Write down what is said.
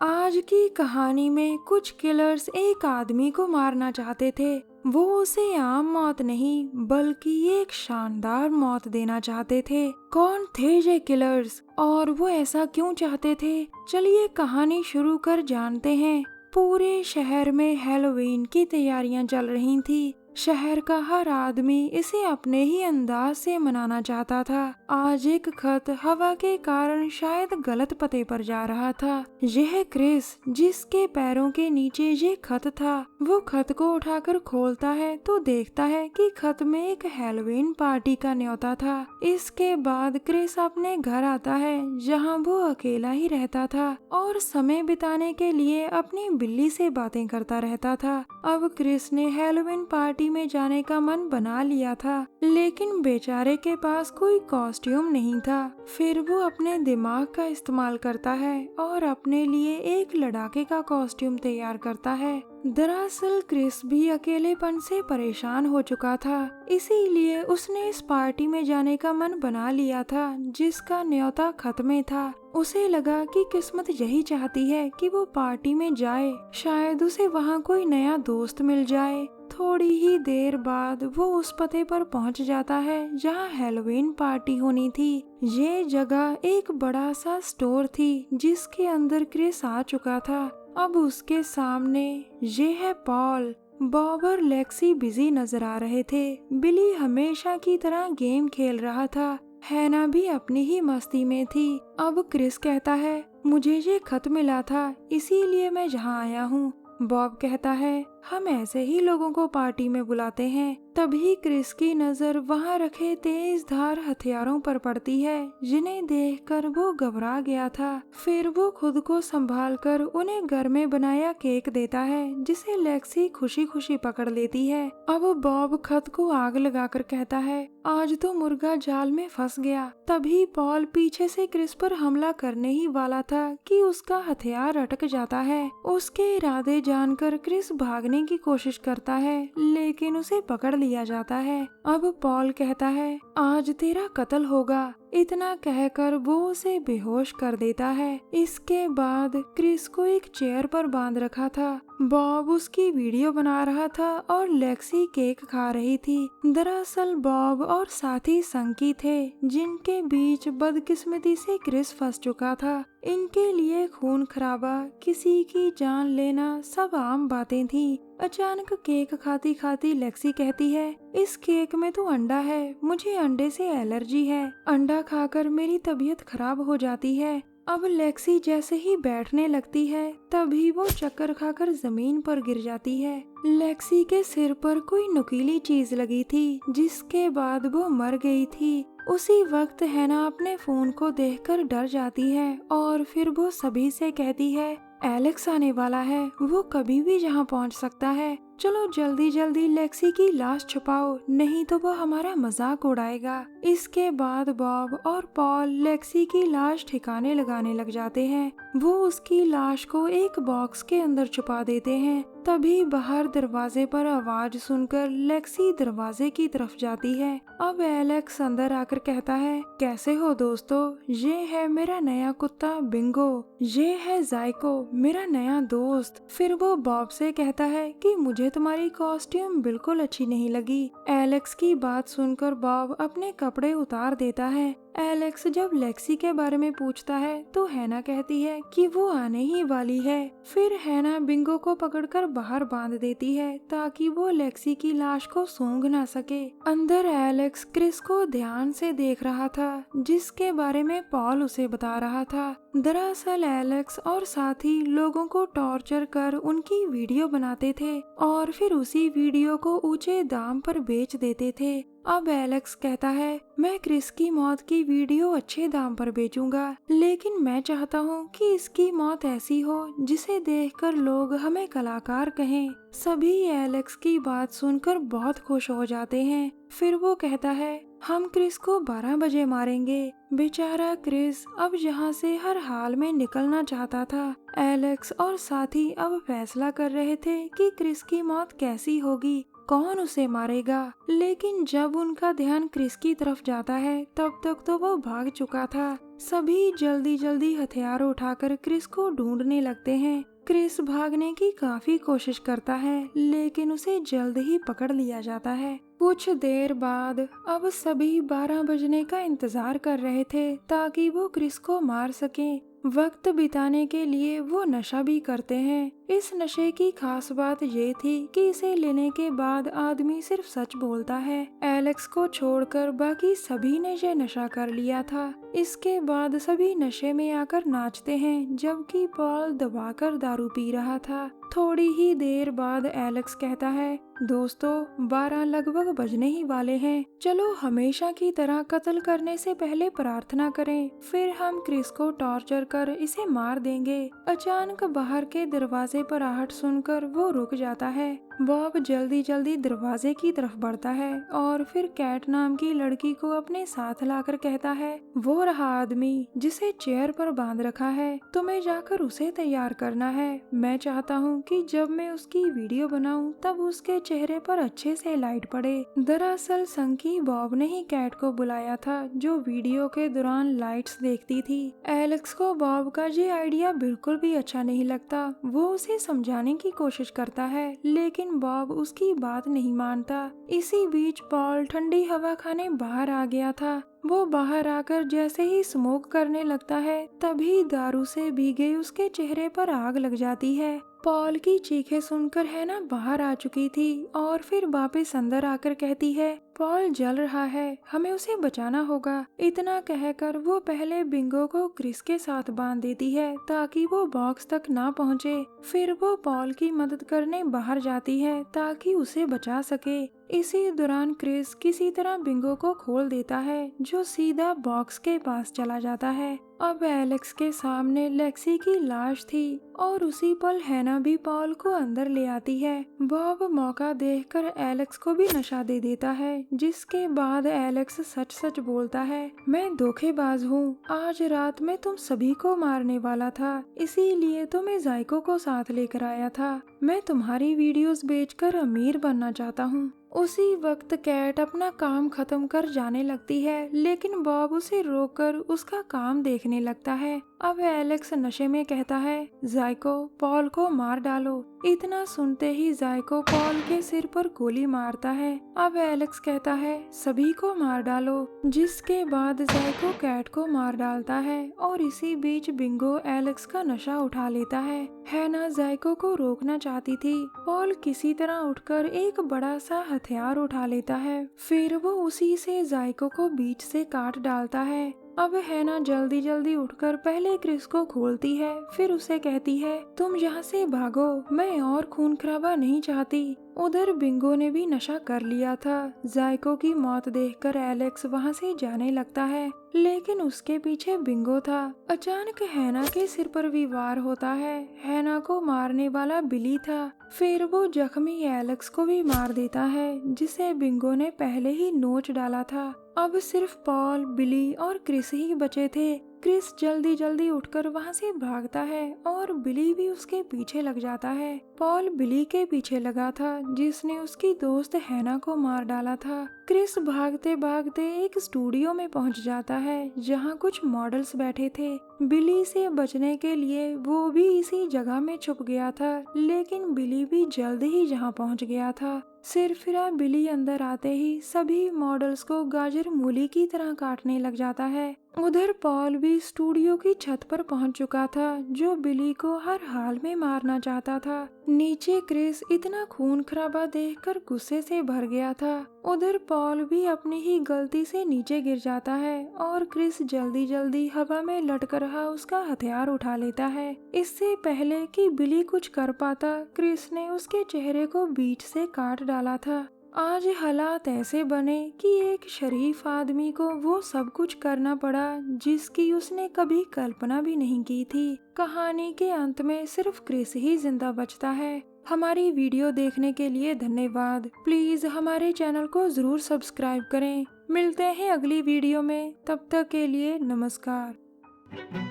आज की कहानी में कुछ किलर्स एक आदमी को मारना चाहते थे। वो उसे आम मौत नहीं बल्कि एक शानदार मौत देना चाहते थे। कौन थे ये किलर्स और वो ऐसा क्यों चाहते थे? चलिए कहानी शुरू कर जानते हैं। पूरे शहर में हैलोवीन की तैयारियां चल रही थी। शहर का हर आदमी इसे अपने ही अंदाज से मनाना चाहता था। आज एक खत हवा के कारण शायद गलत पते पर जा रहा था। यह क्रिस जिसके पैरों के नीचे ये खत था, वो खत को उठाकर खोलता है तो देखता है कि खत में एक हैलोवीन पार्टी का न्योता था। इसके बाद क्रिस अपने घर आता है जहाँ वो अकेला ही रहता था और समय बिताने के लिए अपनी बिल्ली से बातें करता रहता था। अब क्रिस ने हैलोवीन पार्टी में जाने का मन बना लिया था, लेकिन बेचारे के पास कोई कॉस्ट्यूम नहीं था। फिर वो अपने दिमाग का इस्तेमाल करता है और अपने लिए एक लड़ाके का कॉस्ट्यूम तैयार करता है। दरअसल क्रिस भी अकेलेपन से परेशान हो चुका था, इसीलिए उसने इस पार्टी में जाने का मन बना लिया था जिसका न्योता खत में था। उसे लगा कि किस्मत यही चाहती है कि वो पार्टी में जाए, शायद उसे वहाँ कोई नया दोस्त मिल जाए। थोड़ी ही देर बाद वो उस पते पर पहुंच जाता है जहां हैलोवीन पार्टी होनी थी। ये जगह एक बड़ा सा स्टोर थी जिसके अंदर क्रिस आ चुका था। अब उसके सामने ये है पॉल। बॉब और लेक्सी बिजी नजर आ रहे थे। बिली हमेशा की तरह गेम खेल रहा था। हैना भी अपनी ही मस्ती में थी। अब क्रिस कहता है, मुझे ये खत मिला था इसीलिए मैं यहाँ आया हूँ। बॉब कहता है, हम ऐसे ही लोगों को पार्टी में बुलाते हैं। तभी क्रिस की नजर वहाँ रखे तेज धार हथियारों पर पड़ती है जिन्हें देखकर वो घबरा गया था। फिर वो खुद को संभालकर उन्हें घर में बनाया केक देता है जिसे लेक्सी खुशी खुशी पकड़ लेती है। अब बॉब खत को आग लगाकर कहता है, आज तो मुर्गा जाल में फंस गया। तभी पॉल पीछे से क्रिस पर हमला करने ही वाला था कि उसका हथियार अटक जाता है। उसके इरादे जानकर क्रिस भागने की कोशिश करता है, लेकिन उसे पकड़ लिया जाता है। अब पॉल कहता है, आज तेरा कत्ल होगा। इतना कहकर वो उसे बेहोश कर देता है। इसके बाद क्रिस को एक चेयर पर बांध रखा था। बॉब उसकी वीडियो बना रहा था और लेक्सी केक खा रही थी। दरअसल बॉब और साथी संकी थे जिनके बीच बदकिस्मती से क्रिस फंस चुका था। इनके लिए खून खराबा, किसी की जान लेना सब आम बातें थी। अचानक केक खाती खाती लेक्सी कहती है, इस केक में तो अंडा है, मुझे अंडे से एलर्जी है। अंडा खाकर मेरी तबीयत खराब हो जाती है। अब लेक्सी जैसे ही बैठने लगती है तभी वो चक्कर खाकर जमीन पर गिर जाती है। लेक्सी के सिर पर कोई नुकीली चीज लगी थी जिसके बाद वो मर गई थी। उसी वक्त हैना अपने फोन को देखकर डर जाती है और फिर वो सभी से कहती है, एलेक्स आने वाला है, वो कभी भी यहाँ पहुँच सकता है। चलो जल्दी जल्दी लेक्सी की लाश छुपाओ, नहीं तो वो हमारा मजाक उड़ाएगा। इसके बाद बॉब और पॉल लेक्सी की लाश ठिकाने लगाने लग जाते हैं। वो उसकी लाश को एक बॉक्स के अंदर छुपा देते हैं। तभी बाहर दरवाजे पर आवाज सुनकर लेक्सी दरवाजे की तरफ जाती है। अब एलेक्स अंदर आकर कहता है, कैसे हो दोस्तों? ये है मेरा नया कुत्ता बिंगो। ये है जायको, मेरा नया दोस्त। फिर वो बॉब से कहता है कि मुझे तुम्हारी कॉस्ट्यूम बिल्कुल अच्छी नहीं लगी। एलेक्स की बात सुनकर बॉब अपने कपड़े उतार देता है। एलेक्स जब लेक्सी के बारे में पूछता है तो हैना कहती है कि वो आने ही वाली है। फिर हैना बिंगो को पकड़कर बाहर बांध देती है ताकि वो लेक्सी की लाश को सूंघ ना सके। अंदर एलेक्स क्रिस को ध्यान से देख रहा था जिसके बारे में पॉल उसे बता रहा था। दरअसल एलेक्स और साथी लोगों को टॉर्चर कर उनकी वीडियो बनाते थे और फिर उसी वीडियो को ऊंचे दाम पर बेच देते थे। अब एलेक्स कहता है, मैं क्रिस की मौत की वीडियो अच्छे दाम पर बेचूंगा, लेकिन मैं चाहता हूँ कि इसकी मौत ऐसी हो जिसे देखकर लोग हमें कलाकार कहें। सभी एलेक्स की बात सुनकर बहुत खुश हो जाते हैं। फिर वो कहता है, हम क्रिस को 12 बजे मारेंगे। बेचारा क्रिस अब यहाँ से हर हाल में निकलना चाहता था। एलेक्स और साथी अब फैसला कर रहे थे कि क्रिस की मौत कैसी होगी, कौन उसे मारेगा। लेकिन जब उनका ध्यान क्रिस की तरफ जाता है तब तक तो वो भाग चुका था। सभी जल्दी जल्दी हथियार उठाकर क्रिस को ढूंढने लगते हैं। क्रिस भागने की काफी कोशिश करता है लेकिन उसे जल्द ही पकड़ लिया जाता है। कुछ देर बाद अब सभी 12 बजने का इंतजार कर रहे थे ताकि वो क्रिस को मार सकें। वक्त बिताने के लिए वो नशा भी करते हैं। इस नशे की खास बात ये थी कि इसे लेने के बाद आदमी सिर्फ सच बोलता है। एलेक्स को छोड़कर बाकी सभी ने ये नशा कर लिया था। इसके बाद सभी नशे में आकर नाचते हैं जबकि पॉल दबाकर दारू पी रहा था। थोड़ी ही देर बाद एलेक्स कहता है, दोस्तों 12 लगभग बजने ही वाले हैं, चलो हमेशा की तरह कत्ल करने से पहले प्रार्थना करें, फिर हम क्रिस को टॉर्चर कर इसे मार देंगे। अचानक बाहर के दरवाजे पर आहट सुनकर वो रुक जाता है। बॉब जल्दी जल्दी दरवाजे की तरफ बढ़ता है और फिर कैट नाम की लड़की को अपने साथ लाकर कहता है, वो रहा आदमी जिसे चेयर पर बांध रखा है, तुम्हें जाकर उसे तैयार करना है। मैं चाहता हूँ कि जब मैं उसकी वीडियो बनाऊं तब उसके चेहरे पर अच्छे से लाइट पड़े। दरअसल संकी बॉब ने ही कैट को बुलाया था जो वीडियो के दौरान लाइट्स देखती थी। एलेक्स को बॉब का ये आइडिया बिल्कुल भी अच्छा नहीं लगता। वो उसे समझाने की कोशिश करता है लेकिन बॉब उसकी बात नहीं मानता। इसी बीच पॉल ठंडी हवा खाने बाहर आ गया था। वो बाहर आकर जैसे ही स्मोक करने लगता है तभी दारू से भीगे उसके चेहरे पर आग लग जाती है। पॉल की चीखें सुनकर हैना बाहर आ चुकी थी और फिर वापस अंदर आकर कहती है, पॉल जल रहा है, हमें उसे बचाना होगा। इतना कहकर वो पहले बिंगो को क्रिस के साथ बांध देती है ताकि वो बॉक्स तक ना पहुंचे। फिर वो पॉल की मदद करने बाहर जाती है ताकि उसे बचा सके। इसी दौरान क्रिस किसी तरह बिंगो को खोल देता है जो सीधा बॉक्स के पास चला जाता है। अब एलेक्स के सामने लेक्सी की लाश थी और उसी पल हैना भी पॉल को अंदर ले आती है। बॉब मौका देखकर एलेक्स को भी नशा दे देता है जिसके बाद एलेक्स सच सच बोलता है, मैं धोखेबाज हूँ, आज रात में तुम सभी को मारने वाला था, इसीलिए तो मैं जायको को साथ लेकर आया था। मैं तुम्हारी वीडियोस बेचकर अमीर बनना चाहता हूँ। उसी वक्त कैट अपना काम खत्म कर जाने लगती है लेकिन बॉब उसे रोककर उसका काम देखने लगता है। अब एलेक्स नशे में कहता है, जायको पॉल को मार डालो। इतना सुनते ही जायको पॉल के सिर पर गोली मारता है। अब एलेक्स कहता है, सभी को मार डालो, जिसके बाद जायको कैट को मार डालता है और इसी बीच बिंगो एलेक्स का नशा उठा लेता है। हैना जायको को रोकना चाहती थी। पॉल किसी तरह उठकर एक बड़ा सा हथियार उठा लेता है, फिर वो उसी से जायको को बीच से काट डालता है। अब हैना जल्दी जल्दी उठकर पहले क्रिस को खोलती है, फिर उसे कहती है, तुम यहाँ से भागो, मैं और खून खराबा नहीं चाहती। उधर बिंगो ने भी नशा कर लिया था। जायको की मौत देखकर एलेक्स वहाँ से जाने लगता है लेकिन उसके पीछे बिंगो था। अचानक हैना के सिर पर भी वार होता है। हैना को मारने वाला बिली था। फिर वो जख्मी एलेक्स को भी मार देता है जिसे बिंगो ने पहले ही नोच डाला था। अब सिर्फ पॉल, बिली और क्रिस ही बचे थे। क्रिस जल्दी जल्दी उठकर वहाँ से भागता है और बिली भी उसके पीछे लग जाता है। पॉल बिली के पीछे लगा था जिसने उसकी दोस्त हैना को मार डाला था। क्रिस भागते भागते एक स्टूडियो में पहुंच जाता है जहां कुछ मॉडल्स बैठे थे। बिली से बचने के लिए वो भी इसी जगह में छुप गया था लेकिन बिली भी जल्द ही जहां पहुंच गया था। सिरफिरा बिली अंदर आते ही सभी मॉडल्स को गाजर मूली की तरह काटने लग जाता है। उधर पॉल भी स्टूडियो की छत पर पहुंच चुका था जो बिली को हर हाल में मारना चाहता था। नीचे क्रिस इतना खून खराबा देखकर गुस्से से भर गया था। उधर पॉल भी अपनी ही गलती से नीचे गिर जाता है और क्रिस जल्दी जल्दी हवा में लटक रहा उसका हथियार उठा लेता है। इससे पहले कि बिली कुछ कर पाता, क्रिस ने उसके चेहरे को बीच से काट डाला था। आज हालात ऐसे बने कि एक शरीफ आदमी को वो सब कुछ करना पड़ा जिसकी उसने कभी कल्पना भी नहीं की थी। कहानी के अंत में सिर्फ क्रिस ही जिंदा बचता है। हमारी वीडियो देखने के लिए धन्यवाद। प्लीज हमारे चैनल को जरूर सब्सक्राइब करें। मिलते हैं अगली वीडियो में, तब तक के लिए नमस्कार।